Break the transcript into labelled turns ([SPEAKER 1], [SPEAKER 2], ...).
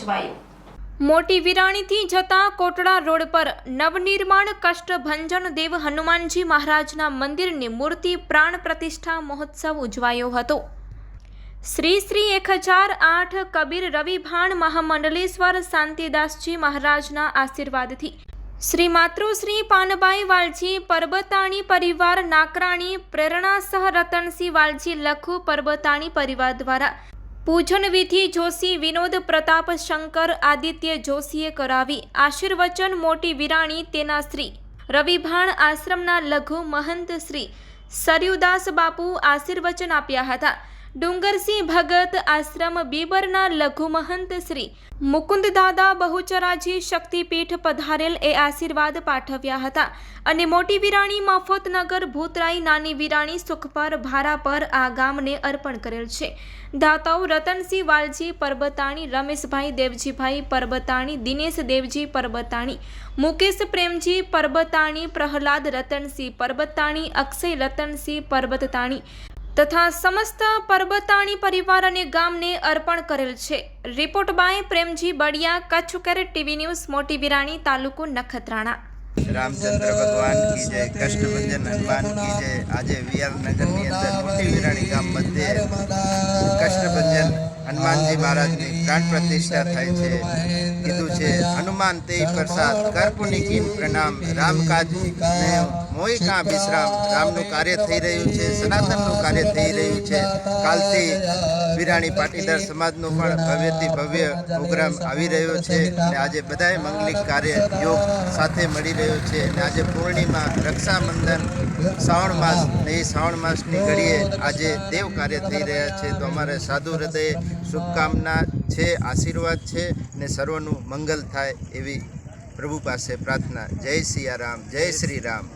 [SPEAKER 1] ઉજવાયો। મોટી વિરાણીથી જતા કોટડા રોડ પર નવનિર્માણ કષ્ટભંજન દેવ હનુમાનજી મહારાજના મંદિરની મૂર્તિ પ્રાણ પ્રતિષ્ઠા મહોત્સવ ઉજવાયો હતો। શ્રી 1008 કબીર રવિભાણ મહામંડલેશ્વર શાંતિદાસજી મહારાજના આશીર્વાદથી શ્રી માતૃશ્રી પાનબાઈ વાલજી પરબતાણી પરિવાર નાકરાણી પ્રેરણા સહ રતનસિંહ વાલજી લખુ પરબતાણી પરિવાર દ્વારા પૂજન વિધિ જોશી વિનોદ પ્રતાપ શંકર આદિત્ય જોશીએ કરાવી। આશીર્વચન મોટી વિરાણી તેના શ્રી રવિભાણ આશ્રમના લઘુ મહંત શ્રી સરયુદાસ બાપુ આશીર્વચન આપ્યા હતા। ડુંગરસિંહ ભગત આશ્રમ બીબરના લઘુ મહંત શ્રી મુકુંદદાદા બહુચરાજી શક્તિપીઠ પધારેલ એ આશીર્વાદ પાઠવ્યા હતા અને મોટી વિરાણી મફતનગર ભૂતરાઈ નાની વિરાણી સુખપર ભારાપર આ ગામને અર્પણ કરેલ છે। દાતાઓ રતનસિંહ વાલજી પરબતાણી, રમેશભાઈ દેવજીભાઈ પરબતાણી, દિનેશ દેવજી પરબતાણી, મુકેશ પ્રેમજી પરબતાણી, પ્રહલાદ રતનસિંહ પરબતાણી, અક્ષય રતનસિંહ પરબતાણી તથા સમસ્ત પરબતાણી પરિવાર અને ગામને અર્પણ કરેલ છે। Report by Premji Badiya, Kutch carat TV news, Moti Virani, તાલુકો નખત્રાણા।
[SPEAKER 2] रामचंद्र भगवान की जय, कष्टभंजन हनुमान की जय। आज विहारनगर अंदर मोटी विराणी गाम मध्य कष्टभंजन हनुमानजी महाराज की प्राण प्रतिष्ठा थाय छे। कीधुं छे हनुमान ते प्रसाद कर्पुनी कीन प्रणाम, राम काज ने मोई का विश्राम। रामनु कार्य थई रह्युं छे, सनातननु कार्य थई रह्युं छे। कालथी विराणी पाटीदार समाजनो पण भव्यથી भव्य प्रोग्राम આવી રહ્યો છે અને આજે બધાય મંગલિક કાર્ય યોગ સાથે મળી રહ્યો છે અને આજે પૂર્ણિમા, રક્ષાબંધન, શ્રાવણ માસ ને એ શ્રાવણ માસની ઘડીએ આજે દેવ કાર્ય થઈ રહ્યા છે। તો અમારે સાધુ હૃદય શુભકામના છે, આશીર્વાદ છે ને સર્વનું મંગલ થાય એવી પ્રભુ પાસે પ્રાર્થના। જય સિયારામ, જય શ્રી રામ।